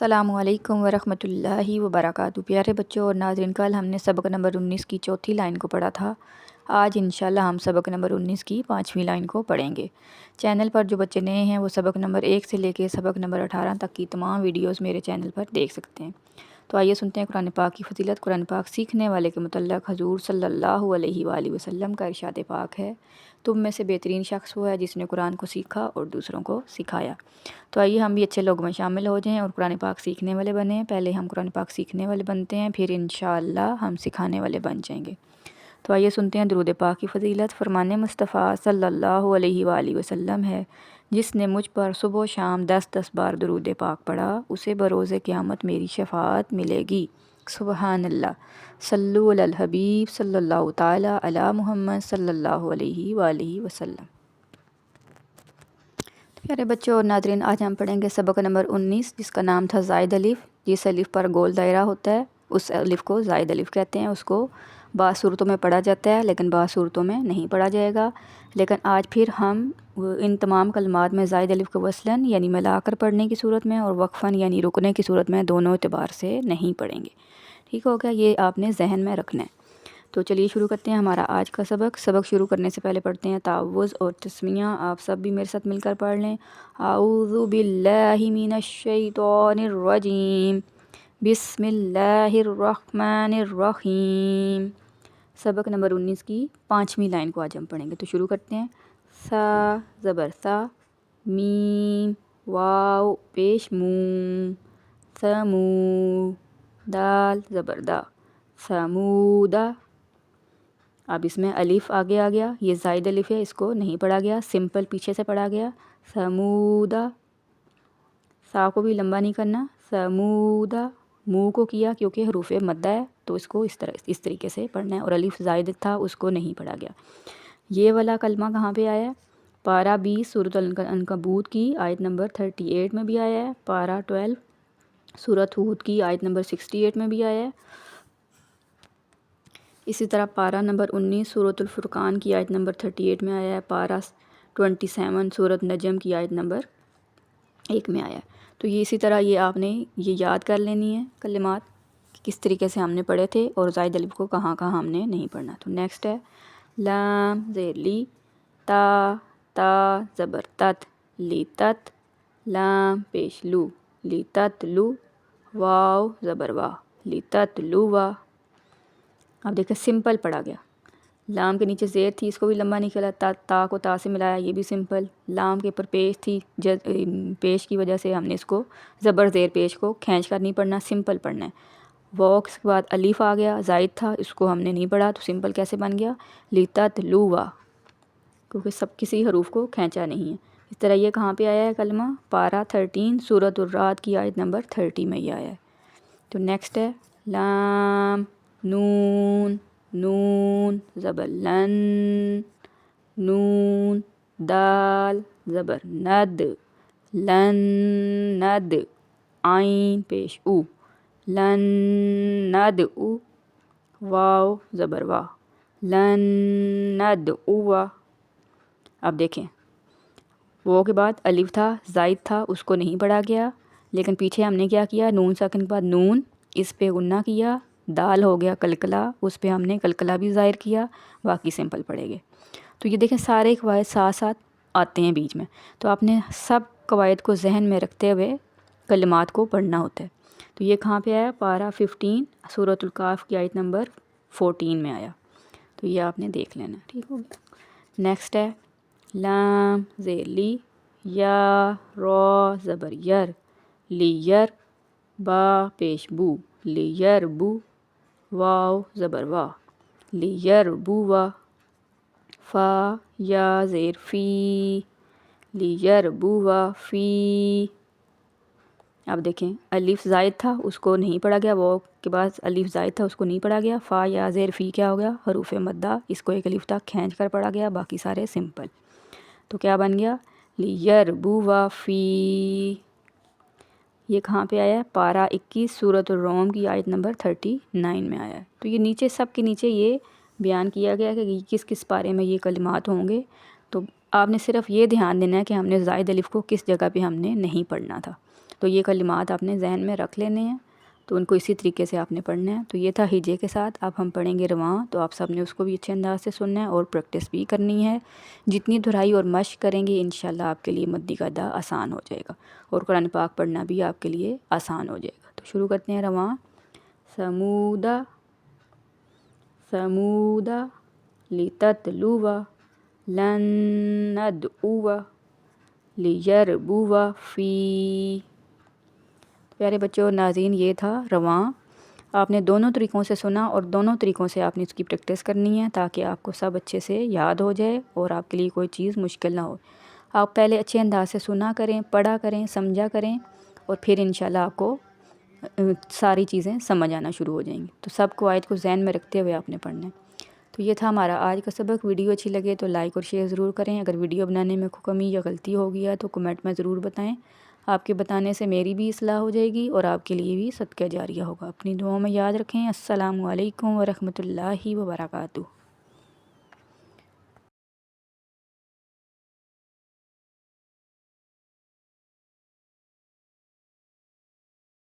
السلام علیکم ورحمۃ اللہ وبرکاتہ۔ پیارے بچوں اور ناظرین، کل ہم نے سبق نمبر 19 کی چوتھی لائن کو پڑھا تھا۔ آج انشاءاللہ ہم سبق نمبر 19 کی 5ویں لائن کو پڑھیں گے۔ چینل پر جو بچے نئے ہیں وہ سبق نمبر 1 سے لے کے سبق نمبر 18 تک کی تمام ویڈیوز میرے چینل پر دیکھ سکتے ہیں۔ تو آئیے سنتے ہیں قرآن پاک کی فضیلت۔ قرآن پاک سیکھنے والے کے متعلق حضور صلی اللہ علیہ وآلہ وسلم کا ارشاد پاک ہے، تم میں سے بہترین شخص وہ ہے جس نے قرآن کو سیکھا اور دوسروں کو سکھایا۔ تو آئیے ہم بھی اچھے لوگوں میں شامل ہو جائیں اور قرآن پاک سیکھنے والے بنیں۔ پہلے ہم قرآن پاک سیکھنے والے بنتے ہیں، پھر انشاءاللہ ہم سکھانے والے بن جائیں گے۔ تو آئیے سنتے ہیں درود پاک کی فضیلت۔ فرمان مصطفیٰ صلی اللہ علیہ وآلہ وسلم ہے، جس نے مجھ پر صبح و شام 10 بار درود پاک پڑھا، اسے بروز قیامت میری شفاعت ملے گی۔ سبحان اللہ۔ صلو علی الحبیب صلی اللہ تعالی علی محمد صلی اللہ علیہ وآلہ وسلم۔ پیارے بچوں اور ناظرین، آج ہم پڑھیں گے سبق نمبر 19، جس کا نام تھا زائد الف۔ جس الف پر گول دائرہ ہوتا ہے اس الف کو زائد الف کہتے ہیں۔ اس کو بعض صورتوں میں پڑھا جاتا ہے لیکن بعض صورتوں میں نہیں پڑھا جائے گا۔ لیکن آج پھر ہم ان تمام کلمات میں زائد الف کو وصلاً یعنی ملا کر پڑھنے کی صورت میں اور وقفاً یعنی رکنے کی صورت میں دونوں اعتبار سے نہیں پڑھیں گے۔ ٹھیک ہو گیا؟ یہ آپ نے ذہن میں رکھنا ہے۔ تو چلیے شروع کرتے ہیں ہمارا آج کا سبق۔ شروع کرنے سے پہلے پڑھتے ہیں تعوذ اور تسمیہ۔ آپ سب بھی میرے ساتھ مل کر پڑھ لیں۔ اعوذ باللہ من الشیطان الرجیم، بسم اللہ الرحمن الرحیم۔ سبق نمبر 19 کی 5ویں لائن کو آج ہم پڑھیں گے۔ تو شروع کرتے ہیں۔ سا زبر سا، میم واو پیش مو، سمو، دال زبر دا، سمودا۔ اب اس میں الف آگے آ گیا، یہ زائد الف ہے، اس کو نہیں پڑھا گیا، سمپل پیچھے سے پڑھا گیا۔ سمودا، سا کو بھی لمبا نہیں کرنا، سمودا۔ منہ کو کیا کیونکہ حروف مدہ ہے تو اس کو اس طریقے سے پڑھنا ہے، اور الف زائد تھا اس کو نہیں پڑھا گیا۔ یہ والا کلمہ کہاں پہ آیا ہے؟ پارہ 20 سورۃ العنکبوت کی آیت نمبر 38 میں بھی آیا ہے۔ پارہ 12 سورۃ ہود کی آیت نمبر 68 میں بھی آیا ہے۔ اسی طرح پارہ نمبر 19 سورۃ الفرقان کی آیت نمبر 38 میں آیا ہے۔ پارہ 27 سورۃ نجم کی آیت نمبر 1 میں آیا ہے۔ تو یہ اسی طرح یہ آپ نے یہ یاد کر لینی ہے کلمات کہ کس طریقے سے ہم نے پڑھے تھے اور زائد الف کو کہاں کہاں ہم نے نہیں پڑھنا۔ تو نیکسٹ ہے لام زیر لی، تا تا زبر تت، لی تت، لام پیش لو، لی تت لو، واو زبر وا، لی تت لو وا۔ اب دیکھیں سمپل پڑھا گیا۔ لام کے نیچے زیر تھی، اس کو بھی لمبا نہیں کیا، تا کو تا سے ملایا، یہ بھی سمپل۔ لام کے اوپر پیش تھی، پیش کی وجہ سے ہم نے اس کو زبر زیر پیش کو کھینچ کر نہیں پڑھنا، سمپل پڑھنا ہے۔ واو کے بعد الف آ گیا، زائد تھا، اس کو ہم نے نہیں پڑھا تو سمپل کیسے بن گیا؟ لتت لوا، کیونکہ سب کسی حروف کو کھینچا نہیں ہے۔ اس طرح یہ کہاں پہ آیا ہے کلمہ؟ پارہ 13 سورۃ الرعد کی آیت نمبر 30 میں یہ آیا ہے۔ تو نیکسٹ ہے لام نون، نون زبر لن، نون دال زبر ند، لن ند، عین پیش او، لن ند او، واو زبر وا، لن ند او۔ اب دیکھیں وہ کے بعد الف تھا، زائد تھا، اس کو نہیں پڑھا گیا، لیکن پیچھے ہم نے کیا کیا؟ نون ساکن کے بعد نون، اس پہ غنہ کیا، دال ہو گیا کلکلہ، اس پہ ہم نے کلکلہ بھی ظاہر کیا، باقی سمپل پڑھے گے۔ تو یہ دیکھیں سارے قواعد ساتھ ساتھ آتے ہیں بیچ میں، تو آپ نے سب قواعد کو ذہن میں رکھتے ہوئے کلمات کو پڑھنا ہوتا ہے۔ تو یہ کہاں پہ آیا؟ پارہ 15 سورۃ القاف کی آیت نمبر 14 میں آیا۔ تو یہ آپ نے دیکھ لینا، ٹھیک ہو گیا۔ نیکسٹ ہے لام زیر لی، یا را زبر یر، لی یر، با پیش بو، لی یر بو، واو زبر وا، لی یر بو وا، فا یا زیر فی، لی یر بو وا فی۔ اب دیکھیں الف زائد تھا، اس کو نہیں پڑھا گیا، واو کے بعد الف زائد تھا، اس کو نہیں پڑھا گیا۔ فا یا زیر فی کیا ہو گیا؟ حروف مدہ، اس کو ایک الف تک کھینچ کر پڑھا گیا، باقی سارے سمپل۔ تو کیا بن گیا؟ لی یر بو وا فی۔ یہ کہاں پہ آیا ہے؟ پارہ 21 سورۃ الروم کی آیت نمبر 39 میں آیا ہے۔ تو یہ نیچے سب کے نیچے یہ بیان کیا گیا کہ کس کس پارے میں یہ کلمات ہوں گے۔ تو آپ نے صرف یہ دھیان دینا ہے کہ ہم نے زائد الف کو کس جگہ پہ ہم نے نہیں پڑھنا تھا۔ تو یہ کلمات آپ نے ذہن میں رکھ لینے ہیں، تو ان کو اسی طریقے سے آپ نے پڑھنا ہے۔ تو یہ تھا ہجے کے ساتھ۔ اب ہم پڑھیں گے رواں، تو آپ سب نے اس کو بھی اچھے انداز سے سننا ہے اور پریکٹس بھی کرنی ہے۔ جتنی دہرائی اور مشق کریں گے انشاءاللہ آپ کے لیے مدی کا ادا آسان ہو جائے گا، اور قرآن پاک پڑھنا بھی آپ کے لیے آسان ہو جائے گا۔ تو شروع کرتے ہیں رواں۔ سمودا سمودا لتتلوا لن ندعوا لیربوا فی۔ پیارے بچوں اور ناظرین، یہ تھا رواں۔ آپ نے دونوں طریقوں سے سنا اور دونوں طریقوں سے آپ نے اس کی پریکٹس کرنی ہے تاکہ آپ کو سب اچھے سے یاد ہو جائے اور آپ کے لیے کوئی چیز مشکل نہ ہو۔ آپ پہلے اچھے انداز سے سنا کریں، پڑھا کریں، سمجھا کریں، اور پھر انشاءاللہ آپ کو ساری چیزیں سمجھ آنا شروع ہو جائیں گی۔ تو سب کو آیت کو ذہن میں رکھتے ہوئے آپ نے پڑھنا ہے۔ تو یہ تھا ہمارا آج کا سبق۔ ویڈیو اچھی لگے تو لائک اور شیئر ضرور کریں۔ اگر ویڈیو بنانے میں کوئی کمی یا غلطی ہو گیا تو کمنٹ میں ضرور بتائیں۔ آپ کے بتانے سے میری بھی اصلاح ہو جائے گی اور آپ کے لیے بھی صدقہ جاریہ ہوگا۔ اپنی دعاؤں میں یاد رکھیں۔ السلام علیکم ورحمۃ اللہ وبرکاتہ۔